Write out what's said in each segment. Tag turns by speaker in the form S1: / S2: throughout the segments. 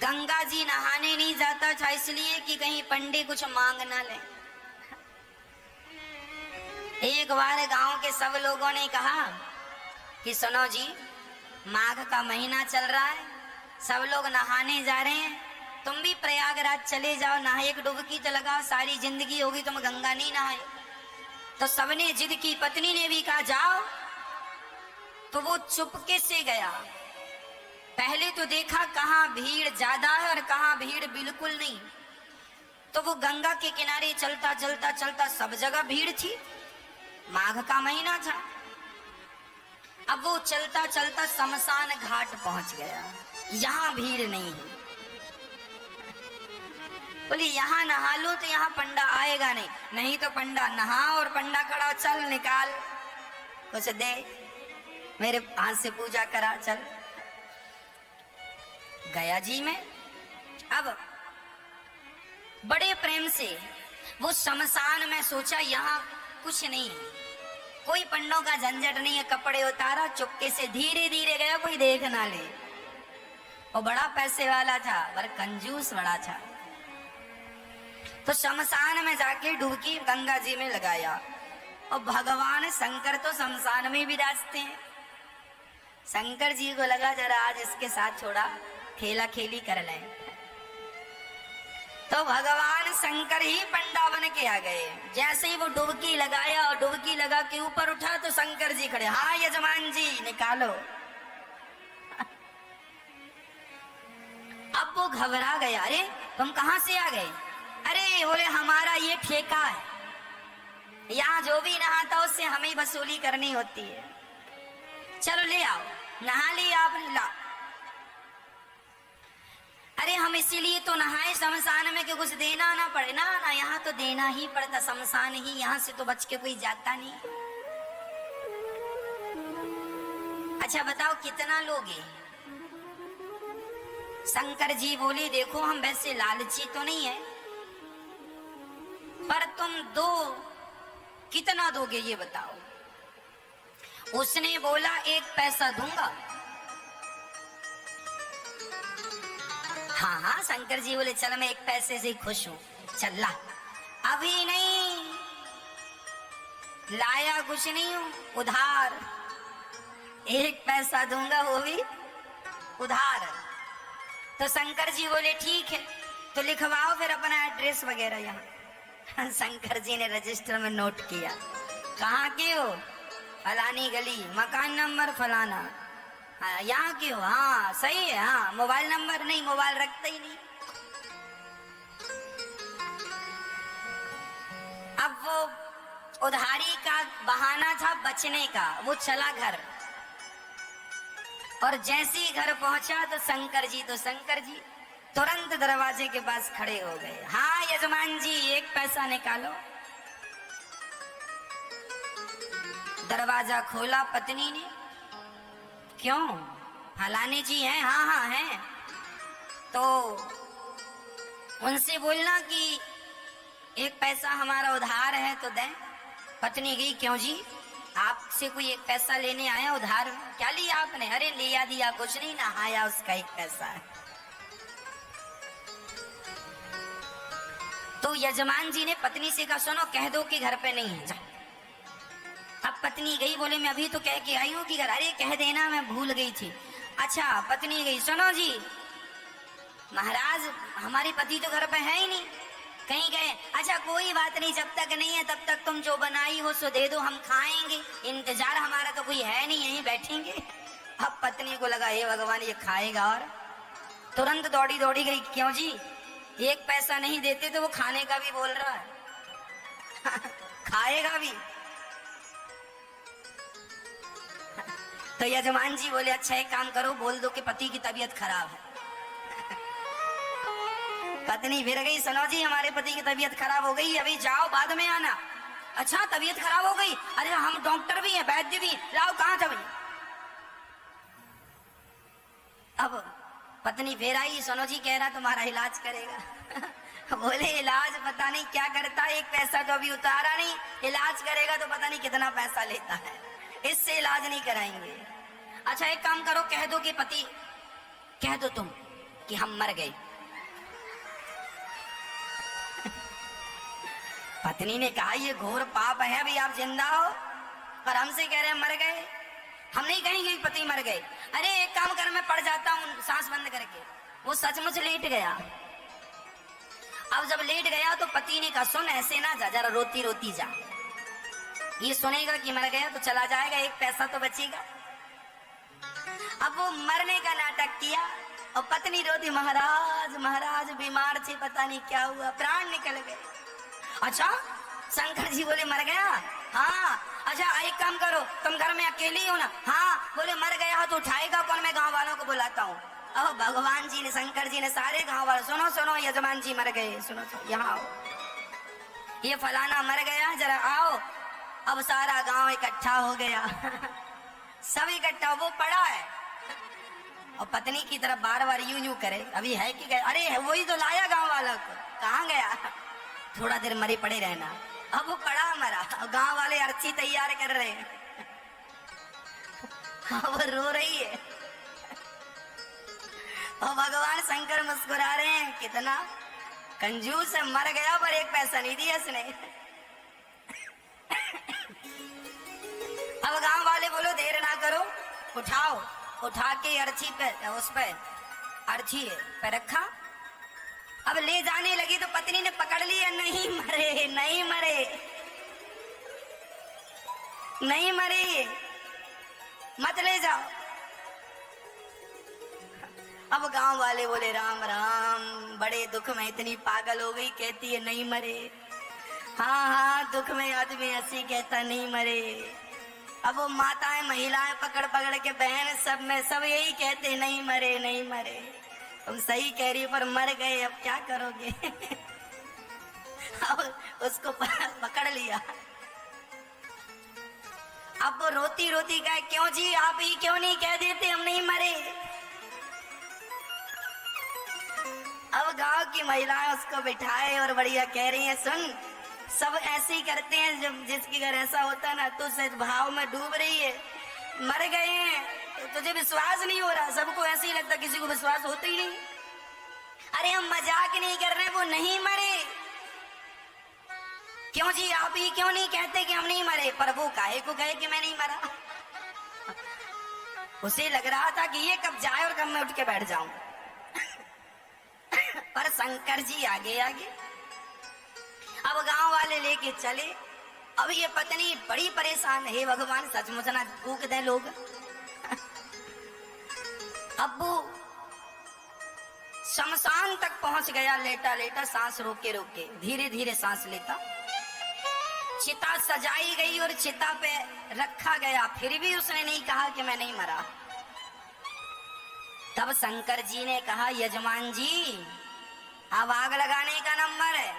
S1: गंगा जी नहाने नहीं जाता था इसलिए कि कहीं पंडित कुछ मांग ना ले। एक बार गांव के सब लोगों ने कहा कि सुनो जी, माघ का महीना चल रहा है, सब लोग नहाने जा रहे हैं, तुम भी प्रयागराज चले जाओ, नहा एक डुबकी तो लगाओ, सारी जिंदगी होगी तुम गंगा नहीं नहाए। तो सबने जिद की, पत्नी ने भी कहा जाओ। तो वो चुपके से गया। पहले तो देखा कहाँ भीड़ ज्यादा है और कहाँ भीड़ बिल्कुल नहीं। तो वो गंगा के किनारे चलता चलता चलता, सब जगह भीड़ थी, माघ का महीना था। अब वो चलता चलता शमशान घाट पहुंच गया, यहां भीड़ नहीं है। बोले यहां नहा लो तो यहां पंडा आएगा नहीं, नहीं तो पंडा नहा और पंडा खड़ा, चल निकाल कुछ दे, मेरे हाथ से पूजा करा, चल। गया जी में। अब बड़े प्रेम से वो शमशान में सोचा यहाँ कुछ नहीं है, कोई पंडों का झंझट नहीं है, कपड़े उतारा, चुपके से धीरे धीरे गया, कोई देख ना ले। वो बड़ा पैसे वाला था पर कंजूस बड़ा था। तो शमशान में जाके डुबकी गंगा जी में लगाया। और भगवान शंकर तो शमशान में विराजते हैं। शंकर जी को लगा जरा आज इसके साथ थोड़ा खेला खेली कर लें। तो भगवान शंकर ही पंडा बन के आ गए। जैसे ही वो डुबकी लगाया और डुबकी लगा के ऊपर उठा तो शंकर जी खड़े, हाँ यजमान जी निकालो। अब वो घबरा गया, अरे तुम कहां से आ गए? अरे बोले हमारा ये ठेका है, यहाँ जो भी नहाता उससे हमें वसूली करनी होती है, चलो ले आओ। नहा लिया आपने, ला। अरे हम इसीलिए तो नहाए शमशान में कि कुछ देना ना पड़े ना, ना यहाँ तो देना ही पड़ता, शमशान ही, यहाँ से तो बच के कोई जाता नहीं। अच्छा बताओ कितना लोगे? शंकर जी बोले देखो हम वैसे लालची तो नहीं है, पर तुम दो, कितना दोगे ये बताओ? उसने बोला 1 पैसा दूंगा। हाँ हाँ, शंकर जी बोले चल मैं 1 पैसे से खुश हूं, चल ला। अभी नहीं लाया, कुछ नहीं हूं, उधार 1 पैसा दूंगा, वो भी उधार। तो शंकर जी बोले ठीक है, तो लिखवाओ फिर अपना एड्रेस वगैरह यहाँ। शंकर जी ने रजिस्टर में नोट किया, कहाँ के हो? फलानी गली, मकान नंबर फलाना। यहाँ के हो? हाँ सही है। हाँ मोबाइल नंबर? नहीं, मोबाइल रखते ही नहीं। अब वो उधारी का बहाना था बचने का, वो चला घर। और जैसे ही घर पहुंचा तो शंकर जी तुरंत दरवाजे के पास खड़े हो गए। हाँ यजमान जी 1 पैसा निकालो। दरवाजा खोला पत्नी ने, क्यों फलाने जी हैं? हाँ हाँ हैं। तो उनसे बोलना कि 1 पैसा हमारा उधार है तो दें। पत्नी गई, क्यों जी आपसे कोई 1 पैसा लेने आया उधार? क्या लिया आपने? अरे लिया दिया कुछ नहीं, नहाया उसका 1 पैसा है। तो यजमान जी ने पत्नी से कहा सुनो कह दो कि घर पे नहीं है, जा। अब पत्नी गई, बोले मैं अभी तो कह के आई हूँ कि घर। अरे कह देना मैं भूल गई थी। अच्छा पत्नी गई, सुनो जी महाराज हमारे पति तो घर पे है ही नहीं, कहीं गए। अच्छा कोई बात नहीं, जब तक नहीं है तब तक तुम जो बनाई हो सो दे दो, हम खाएंगे, इंतजार हमारा तो कोई है नहीं, यहीं बैठेंगे। अब पत्नी को लगा हे भगवान ये खाएगा, और तुरंत दौड़ी दौड़ी गई, क्यों जी 1 पैसा नहीं देते तो वो खाने का भी बोल रहा है। खाएगा भी। तो यजमान जी बोले अच्छा एक काम करो, बोल दो कि पति की तबीयत खराब है। पत्नी फिर गई, सुनो जी हमारे पति की तबीयत खराब हो गई, अभी जाओ बाद में आना। अच्छा तबीयत खराब हो गई? अरे हम डॉक्टर भी हैं, वैद्य भी, लाओ कहाँ था भाई? अब पत्नी फिर आई, सुनो जी कह रहा तुम्हारा इलाज करेगा। बोले इलाज पता नहीं क्या करता, 1 पैसा तो अभी उतारा नहीं, इलाज करेगा तो पता नहीं कितना पैसा लेता है, इससे इलाज नहीं कराएंगे। अच्छा एक काम करो, कह दो कि पति, कह दो तुम कि हम मर गए। पत्नी ने कहा ये घोर पाप है, अभी आप जिंदा हो और हमसे कह रहे हैं मर गए। हम नहीं कहेंगे कि पति मर गए। अरे एक काम कर, मैं पड़ जाता हूँ सांस बंद करके। वो सचमुच लेट गया। अब जब लेट गया तो पति ने कहा सुन ऐसे ना जा, जरा रोती रोती जा। ये सुनेगा कि मर गया तो चला जाएगा, एक पैसा तो बचेगा। अब वो मरने का नाटक किया और पत्नी रोती महाराज महाराज बीमार थे, पता नहीं क्या हुआ, प्राण निकल गए। अच्छा शंकर जी बोले मर गया? हाँ। अच्छा एक काम करो, तुम घर में अकेली हो ना? हाँ। बोले मर गया हो तो उठाएगा कौन? मैं गांव वालों को बुलाता हूँ। अब भगवान जी ने, शंकर जी ने सारे गांव वालों, सुनो सुनो यजमान जी मर गए, सुनो सुनो यहाँ आओ, ये फलाना मर गया, जरा आओ। अब सारा गांव इकट्ठा हो गया। सब इकट्ठा, वो पड़ा है और पत्नी की तरफ बार बार यूं यूं करे, अभी है कि गए? अरे वही तो लाया गांव वालों को, कहाँ गया? थोड़ा देर मरे पड़े रहना। अब वो पड़ा मरा, गांव वाले अर्थी तैयार कर रहे हैं। वो रो रही है और भगवान शंकर मुस्कुरा रहे हैं, कितना कंजूस है, मर गया पर एक पैसा नहीं दिया इसने। अब गांव वाले बोलो देर ना करो, उठाओ। उठा के अर्थी पे, उस पे अर्थी पे रखा। अब ले जाने लगी तो पत्नी ने पकड़ लिया, नहीं मरे नहीं मरे नहीं मरे, मत ले जाओ। अब गांव वाले बोले राम राम, बड़े दुख में इतनी पागल हो गई, कहती है नहीं मरे। हाँ हाँ दुख में आदमी ऐसी कहता नहीं मरे। अब वो माताएं महिलाएं पकड़ पकड़ के, बहन सब में सब यही कहते नहीं मरे नहीं मरे। तुम सही कह रही हो पर मर गए, अब क्या करोगे? अब उसको पकड़ लिया। अब वो रोती रोती कहे क्यों जी आप ही क्यों नहीं कह देते हम नहीं मरे? अब गांव की महिलाएं उसको बिठाए और बढ़िया कह रही हैं सुन, सब ऐसे ही करते हैं, जब जिसके घर ऐसा होता है ना तो सच भाव में डूब रही है, मर गए हैं तो तुझे विश्वास नहीं हो रहा। सबको ऐसे ही लगता, किसी को विश्वास होता ही नहीं। अरे हम मजाक नहीं कर रहे, वो नहीं मरे। क्यों जी आप ही क्यों नहीं कहते कि हम नहीं मरे? पर वो काहे को कहे कि मैं नहीं मरा? उसे लग रहा था कि ये कब जाए और कब मैं उठ के बैठ जाऊं। पर शंकर जी आगे आगे। अब गांव वाले लेके चले। अब ये पत्नी बड़ी परेशान है, भगवान सचमुच ना फूक दे लोग। अब वो शमशान तक पहुंच गया, लेटा लेटा सांस रोके रोके, धीरे धीरे सांस लेता। चिता सजाई गई और चिता पे रखा गया, फिर भी उसने नहीं कहा कि मैं नहीं मरा। तब शंकर जी ने कहा यजमान जी अब आग लगाने का नंबर है,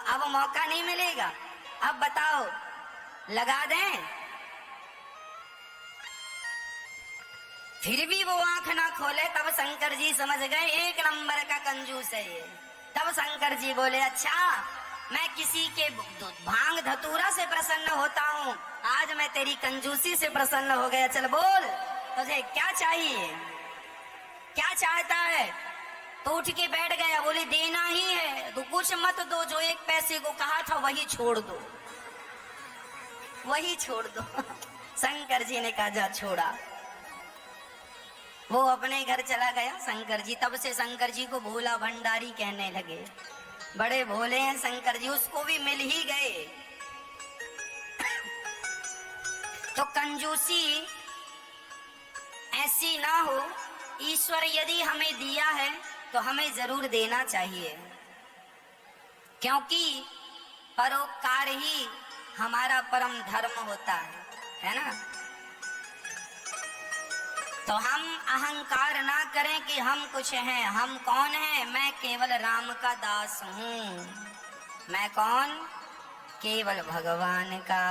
S1: अब मौका नहीं मिलेगा, अब बताओ लगा दें? फिर भी वो आंख ना खोले। तब शंकर जी समझ गए एक नंबर का कंजूस है ये। तब शंकर जी बोले अच्छा मैं किसी के भांग धतूरा से प्रसन्न होता हूँ, आज मैं तेरी कंजूसी से प्रसन्न हो गया। चल बोल तुझे क्या चाहिए, क्या चाहता है? तो उठ के बैठ गया, बोले देना ही है तो कुछ मत दो, जो एक पैसे को कहा था वही छोड़ दो, वही छोड़ दो। शंकर जी ने कहा जा छोड़ा। वो अपने घर चला गया शंकर जी। तब से शंकर जी को भोला भंडारी कहने लगे, बड़े भोले हैं शंकर जी, उसको भी मिल ही गए। तो कंजूसी ऐसी ना हो, ईश्वर यदि हमें दिया है तो हमें जरूर देना चाहिए, क्योंकि परोपकार ही हमारा परम धर्म होता है ना। तो हम अहंकार ना करें कि हम कुछ हैं। हम कौन हैं? मैं केवल राम का दास हूँ। मैं कौन? केवल भगवान का